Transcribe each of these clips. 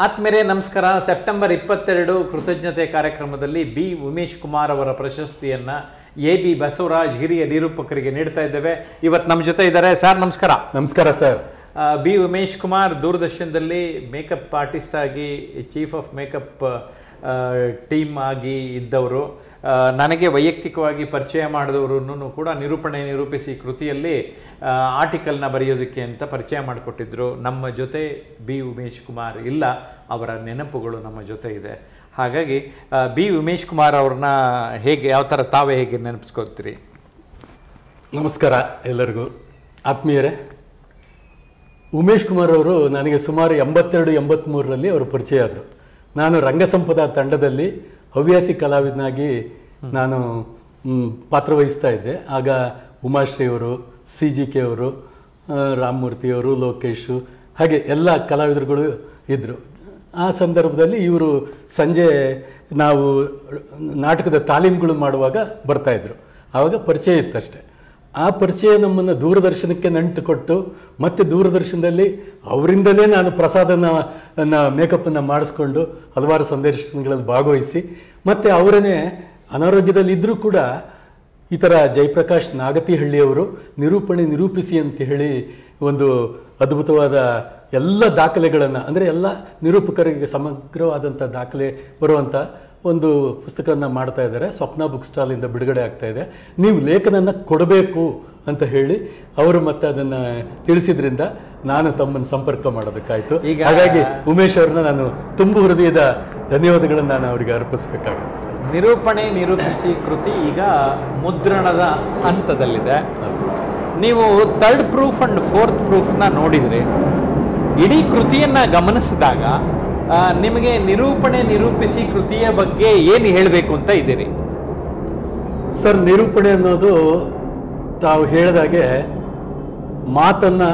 ಆತ್ಮೀಯರೇ ನಮಸ್ಕಾರ. ಸೆಪ್ಟೆಂಬರ್ 22 ಕೃತಜ್ಞತೆ ಕಾರ್ಯಕ್ರಮದಲ್ಲಿ ಬಿ ಉಮೇಶ್ ಕುಮಾರ್ ಅವರ ಪ್ರಶಸ್ತಿಯನ್ನು AB ಬಸವರಾಜ್ ಹಿರಿಯ ನಿರೂಪಕರಿಗೆ ನೀಡ್ತಾ ಇದ್ದೇವೆ. ಇವತ್ತು ನಮ್ಮ ಜೊತೆ ಇದ್ದಾರೆ. ಸರ್ ನಮಸ್ಕಾರ. ನಮಸ್ಕಾರ ಸರ್. ಬಿ ಉಮೇಶ್ ಕುಮಾರ್ ದೂರದರ್ಶನದಲ್ಲಿ ಮೇಕಪ್ ಆರ್ಟಿಸ್ಟ್ ಆಗಿ ಚೀಫ್ ಆಫ್ ಮೇಕಪ್ ಟೀಮ್ ಆಗಿ ಇದ್ದವರು. ನನಗೆ ವೈಯಕ್ತಿಕವಾಗಿ ಪರಿಚಯ ಮಾಡಿದವರನ್ನು ಕೂಡ ನಿರೂಪಿಸಿ ಕೃತಿಯಲ್ಲಿ ಆರ್ಟಿಕಲ್ನ ಬರೆಯೋದಕ್ಕೆ ಅಂತ ಪರಿಚಯ ಮಾಡಿಕೊಟ್ಟಿದ್ರು. ನಮ್ಮ ಜೊತೆ ಬಿ ಉಮೇಶ್ ಕುಮಾರ್ ಇಲ್ಲ, ಅವರ ನೆನಪುಗಳು ನಮ್ಮ ಜೊತೆ ಇದೆ. ಹಾಗಾಗಿ ಬಿ ಉಮೇಶ್ ಕುಮಾರ್ ಅವ್ರನ್ನ ಯಾವ ಥರ ತಾವೇ ಹೇಗೆ ನೆನಪಿಸ್ಕೊಳ್ತೀರಿ? ನಮಸ್ಕಾರ ಎಲ್ಲರಿಗೂ. ಆತ್ಮೀಯರೇ, ಉಮೇಶ್ ಕುಮಾರ್ ಅವರು ನನಗೆ ಸುಮಾರು 82-83ರಲ್ಲಿ ಅವರು ಪರಿಚಯ ಆದರು. ನಾನು ರಂಗಸಂಪದ ತಂಡದಲ್ಲಿ ಹವ್ಯಾಸಿ ಕಲಾವಿದನಾಗಿ ನಾನು ಪಾತ್ರವಹಿಸ್ತಾ ಇದ್ದೆ. ಆಗ ಉಮಾಶ್ರೀಯವರು, CGK ಅವರು, ರಾಮಮೂರ್ತಿಯವರು, ಲೋಕೇಶು, ಹಾಗೆ ಎಲ್ಲ ಕಲಾವಿದರುಗಳು ಇದ್ದರು. ಆ ಸಂದರ್ಭದಲ್ಲಿ ಇವರು ಸಂಜೆ ನಾವು ನಾಟಕದ ತಾಲೀಮುಗಳು ಮಾಡುವಾಗ ಬರ್ತಾಯಿದ್ರು. ಆವಾಗ ಪರಿಚಯ ಇತ್ತಷ್ಟೆ. ಆ ಪರಿಚಯ ನಮ್ಮನ್ನು ದೂರದರ್ಶನಕ್ಕೆ ನಂಟು ಕೊಟ್ಟು ಮತ್ತು ದೂರದರ್ಶನದಲ್ಲಿ ಅವರಿಂದಲೇ ನಾನು ಪ್ರಸಾದನ ಮೇಕಪ್ಪನ್ನು ಮಾಡಿಸ್ಕೊಂಡು ಹಲವಾರು ಸಂದರ್ಶನಗಳಲ್ಲಿ ಭಾಗವಹಿಸಿ, ಮತ್ತು ಅವರನ್ನೇ ಅನಾರೋಗ್ಯದಲ್ಲಿ ಇದ್ದರೂ ಕೂಡ ಈ ಥರ ಜಯಪ್ರಕಾಶ್ ನಾಗತಿಹಳ್ಳಿಯವರು ನಿರೂಪಿಸಿ ಅಂತ ಹೇಳಿ ಒಂದು ಅದ್ಭುತವಾದ ಎಲ್ಲ ದಾಖಲೆಗಳನ್ನು, ಅಂದರೆ ಎಲ್ಲ ನಿರೂಪಕರಿಗೆ ಸಮಗ್ರವಾದಂಥ ದಾಖಲೆ ಬರುವಂಥ ಒಂದು ಪುಸ್ತಕವನ್ನು ಮಾಡ್ತಾ ಇದ್ದಾರೆ. ಸ್ವಪ್ನ ಬುಕ್ ಸ್ಟಾಲಿಂದ ಬಿಡುಗಡೆ ಆಗ್ತಾ ಇದೆ. ನೀವು ಲೇಖನನ್ನು ಕೊಡಬೇಕು ಅಂತ ಹೇಳಿ ಅವರು ಮತ್ತೆ ಅದನ್ನು ತಿಳಿಸಿದ್ರಿಂದ ನಾನು ತಮ್ಮನ್ನು ಸಂಪರ್ಕ ಮಾಡೋದಕ್ಕಾಯಿತು. ಹಾಗಾಗಿ ಉಮೇಶ್ ಅವ್ರನ್ನ ನಾನು ತುಂಬ ಹೃದಯದ ಧನ್ಯವಾದಗಳನ್ನು ನಾನು ಅವರಿಗೆ ಅರ್ಪಿಸಬೇಕಾಗುತ್ತೆ ಸರ್. ನಿರೂಪಿಸಿ ಕೃತಿ ಈಗ ಮುದ್ರಣದ ಹಂತದಲ್ಲಿದೆ. ನೀವು 3rd ಪ್ರೂಫ್ ಅಂಡ್ 4th ಪ್ರೂಫ್ನ ನೋಡಿದರೆ ಇಡೀ ಕೃತಿಯನ್ನು ಗಮನಿಸಿದಾಗ ನಿಮಗೆ ನಿರೂಪಿಸಿ ಕೃತಿಯ ಬಗ್ಗೆ ಏನು ಹೇಳಬೇಕು ಅಂತ ಇದ್ದೀರಿ ಸರ್? ನಿರೂಪಣೆ ಅನ್ನೋದು ತಾವು ಹೇಳಿದಾಗೆ ಮಾತನ್ನು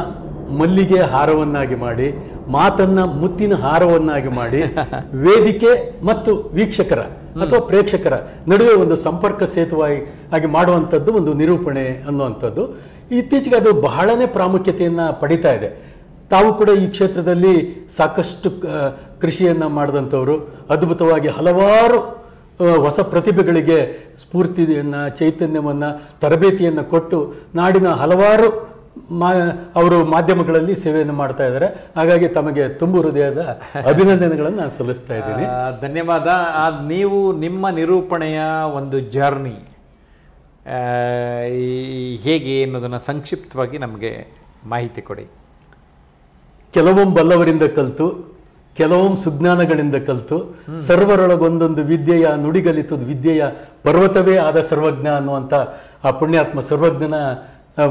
ಮಲ್ಲಿಗೆ ಹಾರವನ್ನಾಗಿ ಮಾಡಿ, ಮಾತನ್ನು ಮುತ್ತಿನ ಹಾರವನ್ನಾಗಿ ಮಾಡಿ, ವೇದಿಕೆ ಮತ್ತು ವೀಕ್ಷಕರ ಅಥವಾ ಪ್ರೇಕ್ಷಕರ ನಡುವೆ ಒಂದು ಸಂಪರ್ಕ ಸೇತುವಾಗಿ ಮಾಡುವಂಥದ್ದು ಒಂದು ನಿರೂಪಣೆ ಅನ್ನುವಂಥದ್ದು. ಇತ್ತೀಚೆಗೆ ಅದು ಬಹಳನೇ ಪ್ರಾಮುಖ್ಯತೆಯನ್ನು ಪಡಿತಾ ಇದೆ. ತಾವು ಕೂಡ ಈ ಕ್ಷೇತ್ರದಲ್ಲಿ ಸಾಕಷ್ಟು ಕೃಷಿಯನ್ನು ಮಾಡಿದಂಥವರು, ಅದ್ಭುತವಾಗಿ ಹಲವಾರು ಹೊಸ ಪ್ರತಿಭೆಗಳಿಗೆ ಸ್ಫೂರ್ತಿಯನ್ನು, ಚೈತನ್ಯವನ್ನು, ತರಬೇತಿಯನ್ನು ಕೊಟ್ಟು ನಾಡಿನ ಹಲವಾರು ಅವರು ಮಾಧ್ಯಮಗಳಲ್ಲಿ ಸೇವೆಯನ್ನು ಮಾಡ್ತಾ ಇದ್ದಾರೆ. ಹಾಗಾಗಿ ತಮಗೆ ತುಂಬ ಹೃದಯದ ಅಭಿನಂದನೆಗಳನ್ನು ನಾನು ಸಲ್ಲಿಸ್ತಾ ಇದ್ದೀನಿ. ಧನ್ಯವಾದ. ನೀವು ನಿಮ್ಮ ನಿರೂಪಣೆಯ ಒಂದು ಜರ್ನಿ ಹೇಗೆ ಅನ್ನೋದನ್ನು ಸಂಕ್ಷಿಪ್ತವಾಗಿ ನಮಗೆ ಮಾಹಿತಿ ಕೊಡಿ. ಕೆಲವೊಮ್ಮೆ ಬಲ್ಲವರಿಂದ ಕಲಿತು, ಕೆಲವೊಮ್ಮೆ ಸುಜ್ಞಾನಗಳಿಂದ ಕಲಿತು, ಸರ್ವರೊಳಗೊಂದೊಂದು ವಿದ್ಯೆಯ ನುಡಿಗಲಿತು ವಿದ್ಯೆಯ ಪರ್ವತವೇ ಆದ ಸರ್ವಜ್ಞ ಅನ್ನುವಂಥ ಆ ಪುಣ್ಯಾತ್ಮ ಸರ್ವಜ್ಞನ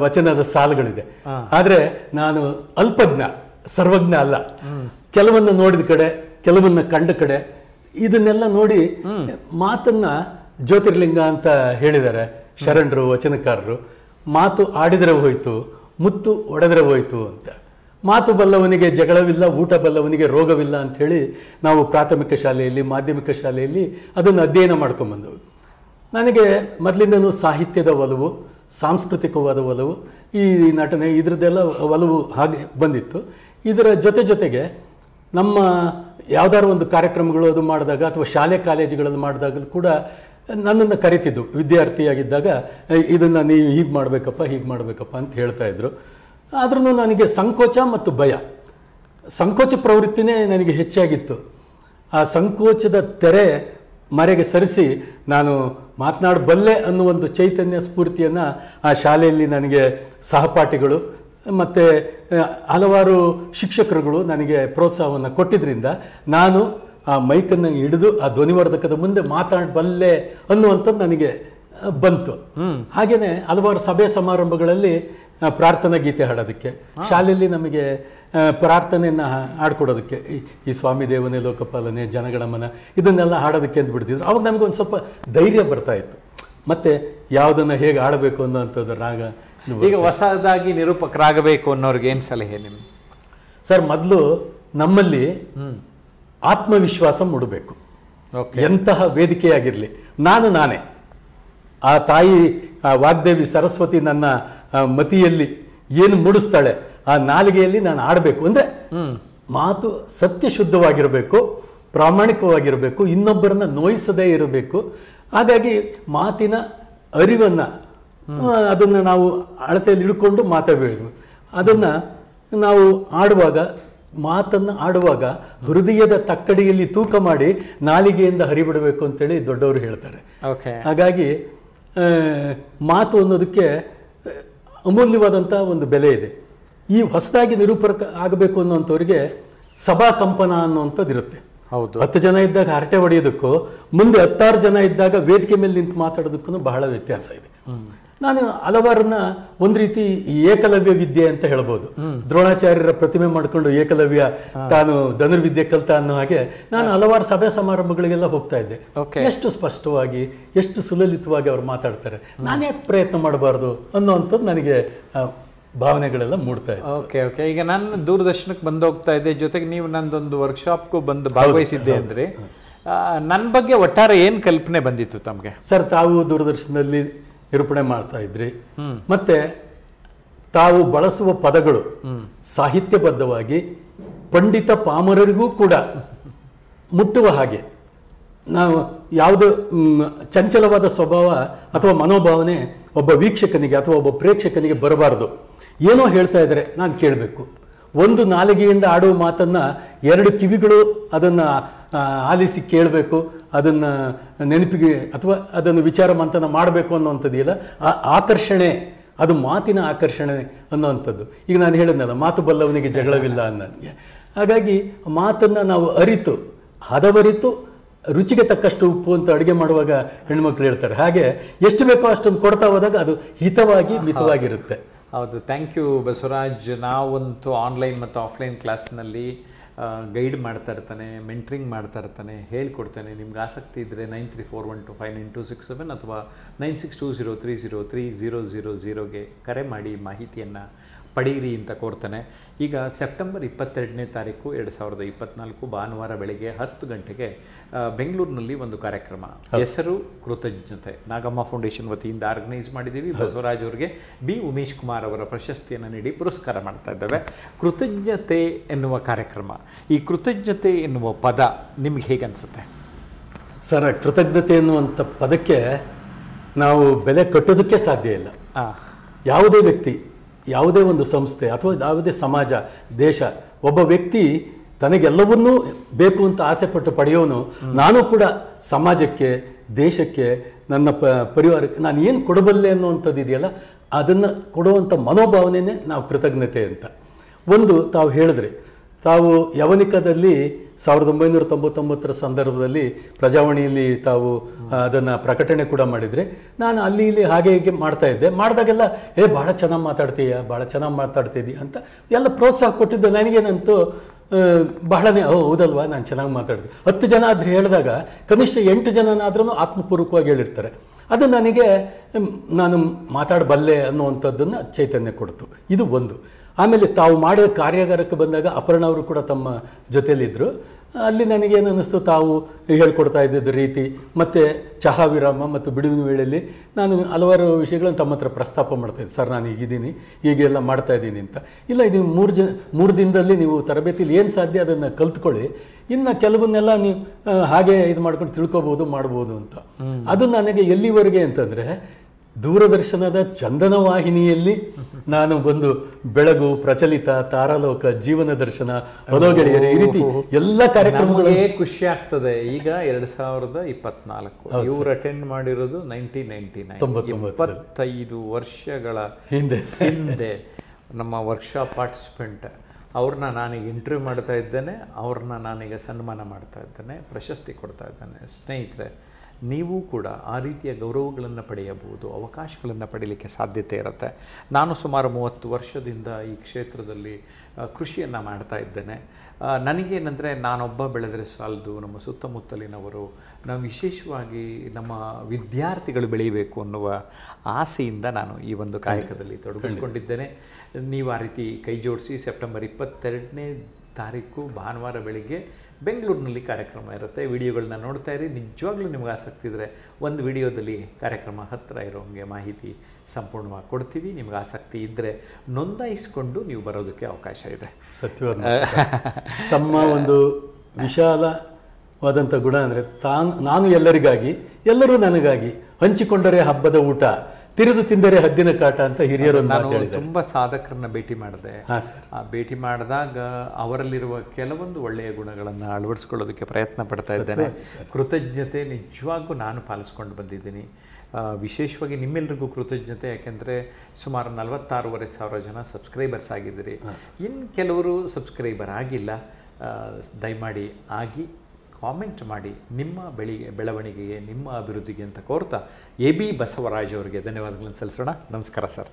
ವಚನದ ಸಾಲುಗಳಿದೆ. ಆದರೆ ನಾನು ಅಲ್ಪಜ್ಞ, ಸರ್ವಜ್ಞ ಅಲ್ಲ. ಕೆಲವನ್ನ ನೋಡಿದ ಕಡೆ, ಕೆಲವನ್ನ ಕಂಡ ಕಡೆ, ಇದನ್ನೆಲ್ಲ ನೋಡಿ ಮಾತನ್ನ ಜ್ಯೋತಿರ್ಲಿಂಗ ಅಂತ ಹೇಳಿದ್ದಾರೆ ಶರಣರು, ವಚನಕಾರರು. ಮಾತು ಆಡಿದರೆ ಹೋಯ್ತು, ಮುತ್ತು ಒಡೆದರೆ ಹೋಯ್ತು ಅಂತ. ಮಾತು ಬಲ್ಲವನಿಗೆ ಜಗಳವಿಲ್ಲ, ಊಟ ಬಲ್ಲವನಿಗೆ ರೋಗವಿಲ್ಲ ಅಂಥೇಳಿ ನಾವು ಪ್ರಾಥಮಿಕ ಶಾಲೆಯಲ್ಲಿ, ಮಾಧ್ಯಮಿಕ ಶಾಲೆಯಲ್ಲಿ ಅದನ್ನು ಅಧ್ಯಯನ ಮಾಡ್ಕೊಂಬಂದವು. ನನಗೆ ಮೊದಲಿಂದನೂ ಸಾಹಿತ್ಯದ ಒಲವು, ಸಾಂಸ್ಕೃತಿಕವಾದ ಒಲವು, ಈ ನಟನೆ ಇದರದ್ದೆಲ್ಲ ಒಲವು ಹಾಗೆ ಬಂದಿತ್ತು. ಇದರ ಜೊತೆಗೆ ನಮ್ಮ ಯಾವುದಾದ್ರು ಒಂದು ಕಾರ್ಯಕ್ರಮಗಳು ಅದು ಮಾಡಿದಾಗ ಅಥವಾ ಶಾಲೆ ಕಾಲೇಜುಗಳಲ್ಲಿ ಮಾಡಿದಾಗ ಕೂಡ ನನ್ನನ್ನು ಕರಿತಿದ್ದು. ವಿದ್ಯಾರ್ಥಿಯಾಗಿದ್ದಾಗ ಇದನ್ನು ನೀವು ಹೀಗೆ ಮಾಡಬೇಕಪ್ಪ ಅಂತ ಹೇಳ್ತಾಯಿದ್ರು. ಆದ್ರೂ ನನಗೆ ಸಂಕೋಚ ಮತ್ತು ಭಯ, ಸಂಕೋಚ ಪ್ರವೃತ್ತಿನೇ ನನಗೆ ಹೆಚ್ಚಾಗಿತ್ತು. ಆ ಸಂಕೋಚದ ತೆರೆ ಮರೆಗೆ ಸರಿಸಿ ನಾನು ಮಾತನಾಡಬಲ್ಲೆ ಅನ್ನುವಂಥ ಚೈತನ್ಯ ಸ್ಫೂರ್ತಿಯನ್ನು ಆ ಶಾಲೆಯಲ್ಲಿ ನನಗೆ ಸಹಪಾಠಿಗಳು ಮತ್ತು ಹಲವಾರು ಶಿಕ್ಷಕರುಗಳು ನನಗೆ ಪ್ರೋತ್ಸಾಹವನ್ನು ಕೊಟ್ಟಿದ್ದರಿಂದ ನಾನು ಆ ಮೈಕನ್ನು ಹಿಡಿದು ಆ ಧ್ವನಿವರ್ಧಕದ ಮುಂದೆ ಮಾತಾಡಬಲ್ಲೆ ಅನ್ನುವಂಥದ್ದು ನನಗೆ ಬಂತು. ಹಾಗೆಯೇ ಹಲವಾರು ಸಭೆ ಸಮಾರಂಭಗಳಲ್ಲಿ ಪ್ರಾರ್ಥನಾ ಗೀತೆ ಹಾಡೋದಕ್ಕೆ, ಶಾಲೆಯಲ್ಲಿ ನಮಗೆ ಪ್ರಾರ್ಥನೆಯನ್ನು ಹಾಡ್ಕೊಡೋದಕ್ಕೆ, ಈ ಸ್ವಾಮಿ ದೇವನೇ ಲೋಕಪಾಲನೆ, ಜನಗಣಮನ ಇದನ್ನೆಲ್ಲ ಹಾಡೋದಕ್ಕೆ ಅಂತ ಬಿಡ್ತಿದ್ರು. ಅವಾಗ ನಮಗೊಂದು ಸ್ವಲ್ಪ ಧೈರ್ಯ ಬರ್ತಾ ಇತ್ತು. ಮತ್ತು ಯಾವುದನ್ನು ಹೇಗೆ ಆಡಬೇಕು ಅನ್ನೋಂಥದ್ದು ರಾಗ. ಈಗ ಹೊಸದಾಗಿ ನಿರೂಪಕರಾಗಬೇಕು ಅನ್ನೋರಿಗೆ ಏನು ಸಲಹೆ ನಿಮ್ಗೆ? ಸರ್, ಮೊದಲು ನಮ್ಮಲ್ಲಿ ಆತ್ಮವಿಶ್ವಾಸ ಮೂಡಬೇಕು. ಎಂತಹ ವೇದಿಕೆಯಾಗಿರಲಿ, ನಾನೇ ಆ ತಾಯಿ, ಆ ವಾಗ್ದೇವಿ ಸರಸ್ವತಿ ನನ್ನ ಮತಿಯಲ್ಲಿ ಏನು ಮೂಡಿಸ್ತಾಳೆ, ಆ ನಾಲಿಗೆಯಲ್ಲಿ ನಾನು ಆಡಬೇಕು ಅಂದರೆ ಮಾತು ಸತ್ಯಶುದ್ಧವಾಗಿರಬೇಕು, ಪ್ರಾಮಾಣಿಕವಾಗಿರಬೇಕು, ಇನ್ನೊಬ್ಬರನ್ನ ನೋಯಿಸದೇ ಇರಬೇಕು. ಹಾಗಾಗಿ ಮಾತಿನ ಅರಿವನ್ನು ಅದನ್ನು ನಾವು ಅಳತೆಯಲ್ಲಿ ಇಟ್ಕೊಂಡು ಮಾತಾಡಬೇಕು. ಅದನ್ನು ನಾವು ಮಾತನ್ನು ಆಡುವಾಗ ಹೃದಯದ ತಕ್ಕಡಿಯಲ್ಲಿ ತೂಕ ಮಾಡಿ ನಾಲಿಗೆಯಿಂದ ಹರಿಬಿಡಬೇಕು ಅಂತೇಳಿ ದೊಡ್ಡವರು ಹೇಳ್ತಾರೆ. ಹಾಗಾಗಿ ಮಾತು ಅನ್ನೋದಕ್ಕೆ ಅಮೂಲ್ಯವಾದಂಥ ಒಂದು ಬೆಲೆ ಇದೆ. ಈ ಹೊಸದಾಗಿ ನಿರೂಪಕ ಆಗಬೇಕು ಅನ್ನೋಂಥವ್ರಿಗೆ ಸಭಾ ಕಂಪನ ಅನ್ನುವಂಥದ್ದು ಇರುತ್ತೆ. ಹೌದು, 10 ಜನ ಇದ್ದಾಗ ಹರಟೆ ಹೊಡೆಯೋದಕ್ಕೂ ಮುಂದೆ 10 ಜನ ಇದ್ದಾಗ ವೇದಿಕೆ ಮೇಲೆ ನಿಂತು ಮಾತಾಡೋದಕ್ಕೂ ಬಹಳ ವ್ಯತ್ಯಾಸ ಇದೆ. ನಾನು ಹಲವಾರನ್ನ ಒಂದು ರೀತಿ ಏಕಲವ್ಯ ವಿದ್ಯೆ ಅಂತ ಹೇಳ್ಬೋದು. ದ್ರೋಣಾಚಾರ್ಯರ ಪ್ರತಿಮೆ ಮಾಡ್ಕೊಂಡು ಏಕಲವ್ಯ ತಾನು ಧನುರ್ವಿದ್ಯೆ ಕಲ್ತ ಅನ್ನೋ ಹಾಗೆ ನಾನು ಹಲವಾರು ಸಭೆ ಸಮಾರಂಭಗಳಿಗೆಲ್ಲ ಹೋಗ್ತಾ ಇದ್ದೆ. ಎಷ್ಟು ಸ್ಪಷ್ಟವಾಗಿ, ಎಷ್ಟು ಸುಲಲಿತವಾಗಿ ಅವ್ರು ಮಾತಾಡ್ತಾರೆ, ನಾನ್ಯಾಕೆ ಪ್ರಯತ್ನ ಮಾಡಬಾರ್ದು ಅನ್ನೋವಂಥದ್ದು ನನಗೆ ಭಾವನೆಗಳೆಲ್ಲ ಮೂಡ್ತಾ ಇದೆ. ಓಕೆ. ಈಗ ನಾನು ದೂರದರ್ಶನಕ್ಕೆ ಬಂದು ಹೋಗ್ತಾ ಇದ್ದೆ, ಜೊತೆಗೆ ನೀವು ನಂದೊಂದು ವರ್ಕ್ಶಾಪ್ಗೂ ಬಂದು ಭಾಗವಹಿಸಿದ್ದೆ ಅಂದ್ರೆ ನನ್ನ ಬಗ್ಗೆ ಒಟ್ಟಾರೆ ಏನು ಕಲ್ಪನೆ ಬಂದಿತ್ತು ತಮಗೆ? ಸರ್, ತಾವು ದೂರದರ್ಶನದಲ್ಲಿ ನಿರೂಪಣೆ ಮಾಡ್ತಾ ಇದ್ರಿ, ಮತ್ತೆ ತಾವು ಬಳಸುವ ಪದಗಳು ಸಾಹಿತ್ಯಬದ್ಧವಾಗಿ ಪಂಡಿತ ಪಾಮರರಿಗೂ ಕೂಡ ಮುಟ್ಟುವ ಹಾಗೆ, ನಾವು ಯಾವುದೇ ಚಂಚಲವಾದ ಸ್ವಭಾವ ಅಥವಾ ಮನೋಭಾವನೆ ಒಬ್ಬ ವೀಕ್ಷಕನಿಗೆ ಅಥವಾ ಒಬ್ಬ ಪ್ರೇಕ್ಷಕನಿಗೆ ಬರಬಾರ್ದು. ಏನೋ ಹೇಳ್ತಾ ಇದ್ದಾರೆ, ನಾನು ಕೇಳಬೇಕು. ಒಂದು ನಾಲಿಗೆಯಿಂದ ಆಡುವ ಮಾತನ್ನು 2 ಕಿವಿಗಳು ಅದನ್ನು ಆಲಿಸಿ ಕೇಳಬೇಕು, ಅದನ್ನು ನೆನಪಿಗೆ ಅಥವಾ ಅದನ್ನು ವಿಚಾರ ಮಂಥನ ಮಾಡಬೇಕು ಅನ್ನೋವಂಥದ್ದಿಲ್ಲ. ಆ ಆಕರ್ಷಣೆ, ಅದು ಮಾತಿನ ಆಕರ್ಷಣೆ ಅನ್ನೋವಂಥದ್ದು. ಈಗ ನಾನು ಹೇಳಿದ್ನಲ್ಲ, ಮಾತು ಬಲ್ಲವನಿಗೆ ಜಗಳವಿಲ್ಲ ಅನ್ನೋದಕ್ಕೆ. ಹಾಗಾಗಿ ಮಾತನ್ನು ನಾವು ಅರಿತು, ಹದವರಿತು, ರುಚಿಗೆ ತಕ್ಕಷ್ಟು ಉಪ್ಪು ಅಂತ ಅಡುಗೆ ಮಾಡುವಾಗ ಹೆಣ್ಮಕ್ಳು ಹೇಳ್ತಾರೆ. ಹಾಗೆ ಎಷ್ಟು ಬೇಕೋ ಅಷ್ಟೊಂದು ಕೊಡ್ತಾ ಹೋದಾಗ ಅದು ಹಿತವಾಗಿ ಮಿತವಾಗಿರುತ್ತೆ. ಹೌದು, ಥ್ಯಾಂಕ್ ಯು ಬಸವರಾಜ್. ನಾವಂತೂ ಆನ್ಲೈನ್ ಮತ್ತು ಆಫ್ಲೈನ್ ಕ್ಲಾಸ್ನಲ್ಲಿ ಗೈಡ್ ಮಾಡ್ತಾ ಇರ್ತಾನೆ, ಮೆಂಟ್ರಿಂಗ್ ಮಾಡ್ತಾ ಇರ್ತಾನೆ, ಹೇಳ್ಕೊಡ್ತಾನೆ. ನಿಮ್ಗೆ ಆಸಕ್ತಿ ಇದ್ದರೆ 9341259267 ಅಥವಾ 9620303000ಗೆ ಕರೆ ಮಾಡಿ ಮಾಹಿತಿಯನ್ನು ಪಡೀರಿ ಅಂತ ಕೋರ್ತಾನೆ. ಈಗ ಸೆಪ್ಟೆಂಬರ್ 22ನೇ ತಾರೀಕು 2024 ಭಾನುವಾರ ಬೆಳಗ್ಗೆ 10 ಗಂಟೆಗೆ ಬೆಂಗಳೂರಿನಲ್ಲಿ ಒಂದು ಕಾರ್ಯಕ್ರಮ, ಹೆಸರು ಕೃತಜ್ಞತೆ, ನಾಗಮ್ಮ ಫೌಂಡೇಶನ್ ವತಿಯಿಂದ ಆರ್ಗನೈಸ್ ಮಾಡಿದ್ದೀವಿ. ಬಸವರಾಜ್ ಅವರಿಗೆ ಬಿ ಉಮೇಶ್ ಕುಮಾರ್ ಅವರ ಪ್ರಶಸ್ತಿಯನ್ನು ನೀಡಿ ಪುರಸ್ಕಾರ ಮಾಡ್ತಾ ಇದ್ದೇವೆ. ಕೃತಜ್ಞತೆ ಎನ್ನುವ ಕಾರ್ಯಕ್ರಮ, ಈ ಕೃತಜ್ಞತೆ ಎನ್ನುವ ಪದ ನಿಮ್ಗೆ ಹೇಗೆ ಅನಿಸುತ್ತೆ ಸರ್? ಕೃತಜ್ಞತೆ ಎನ್ನುವಂಥ ಪದಕ್ಕೆ ನಾವು ಬೆಲೆ ಕಟ್ಟೋದಕ್ಕೆ ಸಾಧ್ಯ ಇಲ್ಲ. ಯಾವುದೇ ವ್ಯಕ್ತಿ, ಯಾವುದೇ ಒಂದು ಸಂಸ್ಥೆ ಅಥವಾ ಯಾವುದೇ ಸಮಾಜ, ದೇಶ, ಒಬ್ಬ ವ್ಯಕ್ತಿ ತನಗೆಲ್ಲವನ್ನೂ ಬೇಕು ಅಂತ ಆಸೆಪಟ್ಟು ಪಡೆಯೋನು, ನಾನು ಕೂಡ ಸಮಾಜಕ್ಕೆ, ದೇಶಕ್ಕೆ, ನನ್ನ ಪರಿವಾರಕ್ಕೆ ನಾನು ಏನು ಕೊಡಬಲ್ಲೆ ಅನ್ನುವಂಥದ್ದು ಇದೆಯಲ್ಲ, ಅದನ್ನು ಕೊಡುವಂಥ ಮನೋಭಾವನೆಯೇ ನಾವು ಕೃತಜ್ಞತೆ ಅಂತ. ಒಂದು ತಾವು ಹೇಳಿದ್ರೆ, ತಾವು ಯವನಿಕದಲ್ಲಿ 1999 ಸಂದರ್ಭದಲ್ಲಿ ಪ್ರಜಾವಾಣಿಯಲ್ಲಿ ತಾವು ಅದನ್ನು ಪ್ರಕಟಣೆ ಕೂಡ ಮಾಡಿದರೆ, ನಾನು ಅಲ್ಲಿ ಇಲ್ಲಿ ಹಾಗೆ ಹೀಗೆ ಮಾಡ್ತಾ ಇದ್ದೆ. ಮಾಡಿದಾಗೆಲ್ಲ ಭಾಳ ಚೆನ್ನಾಗಿ ಮಾತಾಡ್ತಿದ್ದಿ ಅಂತ ಎಲ್ಲ ಪ್ರೋತ್ಸಾಹ ಕೊಟ್ಟಿದ್ದು. ನನಗೇನಂತೂ ಬಹಳನೇ ಹೌದಲ್ವಾ, ನಾನು ಚೆನ್ನಾಗಿ ಮಾತಾಡ್ತೀನಿ. 10 ಜನ ಆದ್ರೆ ಹೇಳಿದಾಗ ಕನಿಷ್ಠ 8 ಜನನಾದ್ರೂ ಆತ್ಮಪೂರ್ವಕವಾಗಿ ಹೇಳಿರ್ತಾರೆ. ಅದು ನನಗೆ ನಾನು ಮಾತಾಡಬಲ್ಲೆ ಅನ್ನುವಂಥದ್ದನ್ನು ಚೈತನ್ಯ ಕೊಡ್ತು. ಇದು ಒಂದು. ಆಮೇಲೆ ತಾವು ಮಾಡಿದ ಕಾರ್ಯಾಗಾರಕ್ಕೆ ಬಂದಾಗ ಅಪರ್ಣ ಅವರು ಕೂಡ ತಮ್ಮ ಜೊತೆಯಲ್ಲಿದ್ದರು. ಅಲ್ಲಿ ನನಗೇನು ಅನ್ನಿಸ್ತು, ತಾವು ಹೇಳ್ಕೊಡ್ತಾ ಇದ್ದಿದ್ದ ರೀತಿ ಮತ್ತು ಚಹಾ ವಿರಾಮ ಮತ್ತು ಬಿಡುವಿನ ವೇಳೆಯಲ್ಲಿ ನಾನು ಹಲವಾರು ವಿಷಯಗಳನ್ನು ತಮ್ಮ ಹತ್ರ ಪ್ರಸ್ತಾಪ ಮಾಡ್ತಾಯಿದ್ದೆ. ಸರ್, ನಾನು ಹೀಗಿದ್ದೀನಿ, ಹೀಗೆಲ್ಲ ಮಾಡ್ತಾಯಿದ್ದೀನಿ ಅಂತ. ಇಲ್ಲ, ಇದು 3 ದಿನದಲ್ಲಿ ನೀವು ತರಬೇತಿಲಿ ಏನು ಸಾಧ್ಯ ಅದನ್ನು ಕಲ್ತ್ಕೊಳ್ಳಿ, ಇನ್ನು ಕೆಲವನ್ನೆಲ್ಲ ನೀವು ಹಾಗೆ ಇದು ಮಾಡ್ಕೊಂಡು ತಿಳ್ಕೊಬೋದು, ಮಾಡ್ಬೋದು ಅಂತ. ಅದು ನನಗೆ ಎಲ್ಲಿವರೆಗೆ ಅಂತಂದರೆ, ದೂರದರ್ಶನದ ಚಂದನ ವಾಹಿನಿಯಲ್ಲಿ ನಾನು ಬಂದು ಬೆಳಗು, ಪ್ರಚಲಿತ, ತಾರಾಲೋಕ, ಜೀವನ ದರ್ಶನ, ಹೊಲೋ ಗೆಳೆಯರು, ಈ ರೀತಿ ಎಲ್ಲ ಕಾರ್ಯಕ್ರಮಗಳು ಖುಷಿ ಆಗ್ತದೆ. ಈಗ 2024 ಇವರು ಅಟೆಂಡ್ ಮಾಡಿರೋದು 1999, 25 ವರ್ಷಗಳ ಹಿಂದೆ ನಮ್ಮ ವರ್ಕ್ಶಾಪ್ ಪಾರ್ಟಿಸಿಪೆಂಟ್ ಅವ್ರನ್ನ ನಾನೀಗ ಇಂಟರ್ವ್ಯೂ ಮಾಡ್ತಾ ಇದ್ದೇನೆ, ಅವ್ರನ್ನ ನಾನೀಗ ಸನ್ಮಾನ ಮಾಡ್ತಾ ಇದ್ದೇನೆ, ಪ್ರಶಸ್ತಿ ಕೊಡ್ತಾ ಇದ್ದೇನೆ. ಸ್ನೇಹಿತರೆ, ನೀವು ಕೂಡ ಆ ರೀತಿಯ ಗೌರವಗಳನ್ನು ಪಡೆಯಬಹುದು, ಅವಕಾಶಗಳನ್ನು ಪಡೀಲಿಕ್ಕೆ ಸಾಧ್ಯತೆ ಇರುತ್ತೆ. ನಾನು ಸುಮಾರು 30 ವರ್ಷದಿಂದ ಈ ಕ್ಷೇತ್ರದಲ್ಲಿ ಕೃಷಿಯನ್ನು ಮಾಡ್ತಾ ಇದ್ದೇನೆ. ನನಗೇನೆಂದರೆ, ನಾನೊಬ್ಬ ಬೆಳೆದರೆ ಸಾಲದು, ನಮ್ಮ ಸುತ್ತಮುತ್ತಲಿನವರು, ನಾವು ವಿಶೇಷವಾಗಿ ನಮ್ಮ ವಿದ್ಯಾರ್ಥಿಗಳು ಬೆಳೀಬೇಕು ಅನ್ನುವ ಆಸೆಯಿಂದ ನಾನು ಈ ಒಂದು ಕಾಯಕದಲ್ಲಿ ತೊಡಗಿಸ್ಕೊಂಡಿದ್ದೇನೆ. ನೀವು ಆ ರೀತಿ ಕೈ ಜೋಡಿಸಿ ಸೆಪ್ಟೆಂಬರ್ 22ನೇ ತಾರೀಕು ಭಾನುವಾರ ಬೆಳಿಗ್ಗೆ ಬೆಂಗಳೂರಿನಲ್ಲಿ ಕಾರ್ಯಕ್ರಮ ಇರುತ್ತೆ. ವಿಡಿಯೋಗಳನ್ನ ನೋಡ್ತಾ ಇರಿ. ನಿಜವಾಗ್ಲೂ ನಿಮ್ಗೆ ಆಸಕ್ತಿ ಇದ್ದರೆ ಒಂದು ವಿಡಿಯೋದಲ್ಲಿ ಕಾರ್ಯಕ್ರಮ ಹತ್ತಿರ ಇರೋಂಗೆ ಮಾಹಿತಿ ಸಂಪೂರ್ಣವಾಗಿ ಕೊಡ್ತೀವಿ. ನಿಮ್ಗೆ ಆಸಕ್ತಿ ಇದ್ದರೆ ನೋಂದಾಯಿಸಿಕೊಂಡು ನೀವು ಬರೋದಕ್ಕೆ ಅವಕಾಶ ಇದೆ. ಸತ್ಯವಾದ ತಮ್ಮ ಒಂದು ವಿಶಾಲವಾದಂಥ ಗುಣ ಅಂದರೆ ನಾನು ಎಲ್ಲರಿಗಾಗಿ, ಎಲ್ಲರೂ ನನಗಾಗಿ, ಹಂಚಿಕೊಂಡರೆ ಹಬ್ಬದ ಊಟ, ತಿರಿದು ತಿಂದರೆ ಹದ್ದಿನ ಕಾಟ ಅಂತ ಹಿರಿಯರು ನಾನು ತುಂಬ ಸಾಧಕರನ್ನ ಭೇಟಿ ಮಾಡಿದೆ. ಹಾಂ ಸರ್. ಆ ಭೇಟಿ ಮಾಡಿದಾಗ ಅವರಲ್ಲಿರುವ ಕೆಲವೊಂದು ಒಳ್ಳೆಯ ಗುಣಗಳನ್ನು ಅಳವಡಿಸ್ಕೊಳ್ಳೋದಕ್ಕೆ ಪ್ರಯತ್ನ ಪಡ್ತಾ ಇದ್ದೇನೆ. ಕೃತಜ್ಞತೆ ನಿಜವಾಗೂ ನಾನು ಪಾಲಿಸ್ಕೊಂಡು ಬಂದಿದ್ದೀನಿ. ವಿಶೇಷವಾಗಿ ನಿಮ್ಮೆಲ್ಲರಿಗೂ ಕೃತಜ್ಞತೆ. ಯಾಕೆಂದರೆ ಸುಮಾರು 46,500 ಜನ ಸಬ್ಸ್ಕ್ರೈಬರ್ಸ್ ಆಗಿದ್ದೀರಿ. ಇನ್ನು ಕೆಲವರು ಸಬ್ಸ್ಕ್ರೈಬರ್ ಆಗಿಲ್ಲ. ದಯಮಾಡಿ ಆಗಿ ಕಾಮೆಂಟ್ ಮಾಡಿ ನಿಮ್ಮ ಬೆಳವಣಿಗೆಗೆ, ನಿಮ್ಮ ಅಭಿವೃದ್ಧಿಗೆ ಅಂತ ಕೋರ್ತಾ AB ಬಸವರಾಜ್ ಅವರಿಗೆ ಧನ್ಯವಾದಗಳನ್ನು ಸಲ್ಲಿಸೋಣ. ನಮಸ್ಕಾರ ಸರ್.